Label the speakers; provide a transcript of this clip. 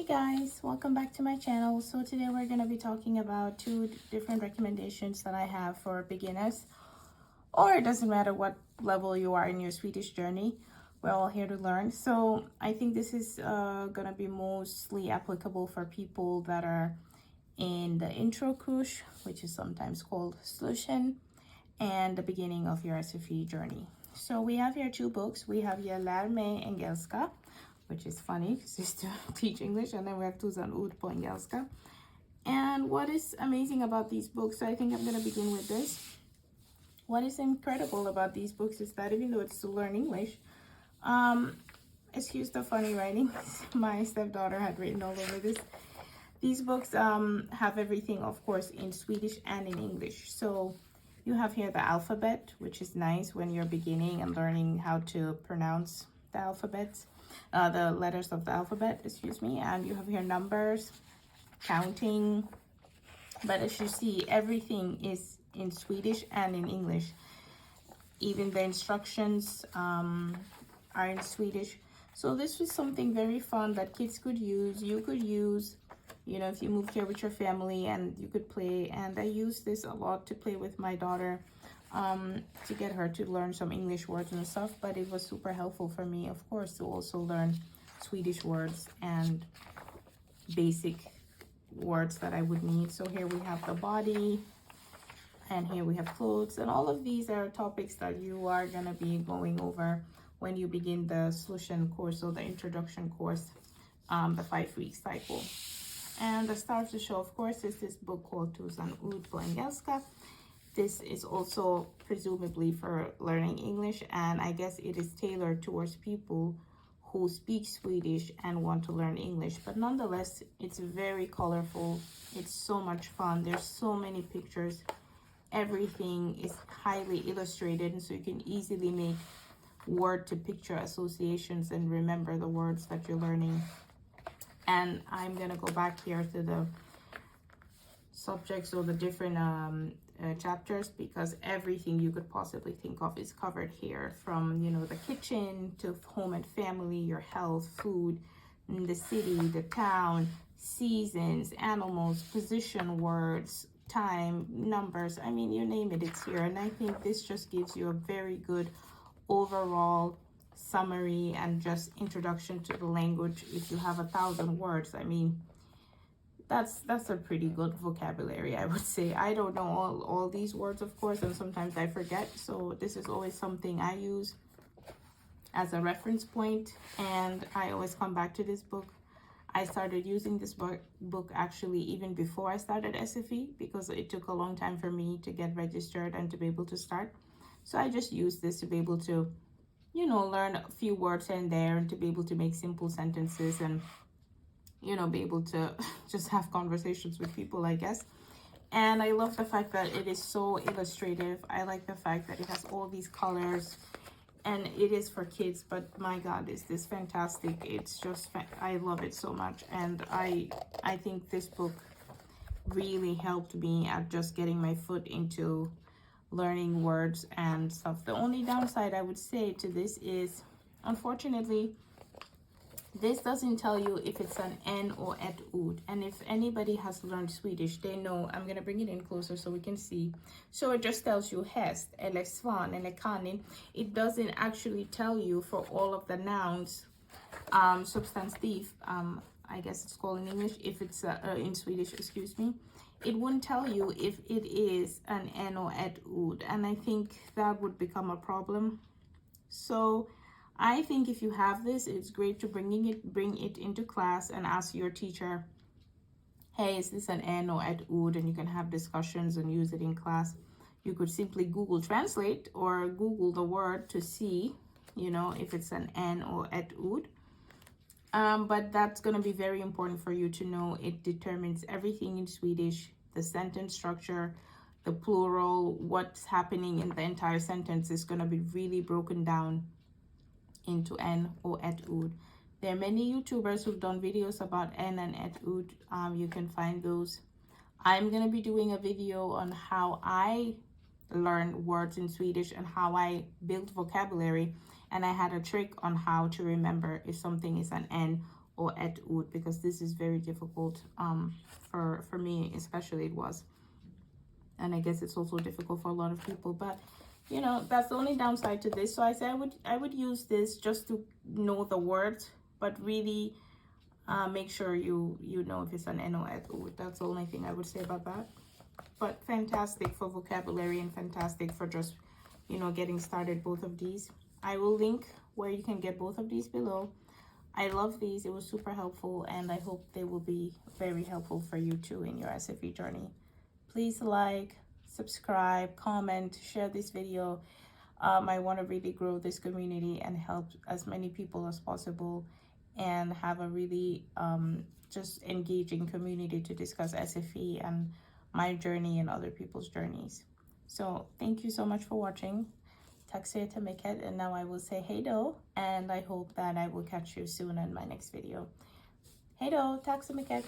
Speaker 1: Guys, welcome back to my channel. So today we're going to be talking about two different recommendations that I have for beginners, or it doesn't matter what level you are in your Swedish journey. We're all here to learn. So I think this is going to be mostly applicable for people that are in the Intro Kurs, which is sometimes called Solution, and the beginning of your SFI journey. So we have here two books. We have Lär mig engelska, which is funny because you still teach English, and then we have Tusen ord på engelska. And what is amazing about these books, so I think I'm going to begin with this. What is incredible about these books is that even though it's to learn English, excuse the funny writing, my stepdaughter had written all over this. These books have everything, of course, in Swedish and in English. So you have here the alphabet, which is nice when you're beginning and learning how to pronounce the alphabets. The letters of the alphabet, excuse me, and you have here numbers, counting, but as you see, everything is in Swedish and in English. Even the instructions are in Swedish. So this was something very fun that kids could use, you could use, you know, if you moved here with your family, and you could play. And I use this a lot to play with my daughter, to get her to learn some English words and stuff, but it was super helpful for me, of course, to also learn Swedish words and basic words that I would need. So here we have the body, and here we have clothes, and all of these are topics that you are going to be going over when you begin the Solution course, or the introduction course, the 5-week cycle. And the star of the show, of course, is this book called Tusen ord på engelska. This is also presumably for learning English, and I guess it is tailored towards people who speak Swedish and want to learn English. But nonetheless, it's very colorful. It's so much fun. There's so many pictures. Everything is highly illustrated, and so you can easily make word to picture associations and remember the words that you're learning. And I'm going to go back here to the subjects or the different chapters, because everything you could possibly think of is covered here, from, you know, the kitchen to home and family, your health, food, the city, the town, seasons, animals, position words, time, numbers. I mean, you name it, it's here. And I think this just gives you a very good overall summary and just introduction to the language. If you have 1,000 words, I mean, that's a pretty good vocabulary, I would say. I don't know all these words, of course, and sometimes I forget. So this is always something I use as a reference point, and I always come back to this book. I started using this book actually even before I started SFI, because it took a long time for me to get registered and to be able to start. So I just used this to be able to, you know, learn a few words here and there, and to be able to make simple sentences, and, you know, be able to just have conversations with people, I guess. And I love the fact that it is so illustrative. I like the fact that it has all these colors, and it is for kids, but my God, is this fantastic. It's just, I love it so much. And I think this book really helped me at just getting my foot into learning words and stuff. The only downside I would say to this is, unfortunately, this doesn't tell you if it's an N or ett ord. And if anybody has learned Swedish, they know. I'm going to bring it in closer so we can see. So it just tells you häst, eller svan, eller kanin. It doesn't actually tell you for all of the nouns, substantiv, I guess it's called in English, if it's in Swedish, excuse me. It wouldn't tell you if it is an N or ett ord. And I think that would become a problem. So I think if you have this, it's great to bring it into class and ask your teacher, hey, is this an N or ett ord? And you can have discussions and use it in class. You could simply Google Translate or Google the word to see, you know, if it's an N or ett ord. But that's going to be very important for you to know. It determines everything in Swedish, the sentence structure, the plural, what's happening in the entire sentence is going to be really broken down into N or ett ord. There are many YouTubers who've done videos about N and ett ord. You can find those. I'm going to be doing a video on how I learn words in Swedish and how I build vocabulary. And I had a trick on how to remember if something is an N or ett ord, because this is very difficult. For me especially it was, and I guess it's also difficult for a lot of people. But you know, that's the only downside to this. So I say I would use this just to know the words, but really make sure you know if it's an N or ett ord. That's the only thing I would say about that. But fantastic for vocabulary and fantastic for just, you know, getting started, both of these. I will link where you can get both of these below. I love these. It was super helpful, and I hope they will be very helpful for you too in your SFI journey. Please like, subscribe, comment, share this video. I want to really grow this community and help as many people as possible, and have a really just engaging community to discuss SFI and my journey and other people's journeys. So thank you so much for watching. Tack så jättemycket, and now I will say hej då, and I hope that I will catch you soon in my next video. Hej då, tack så mycket.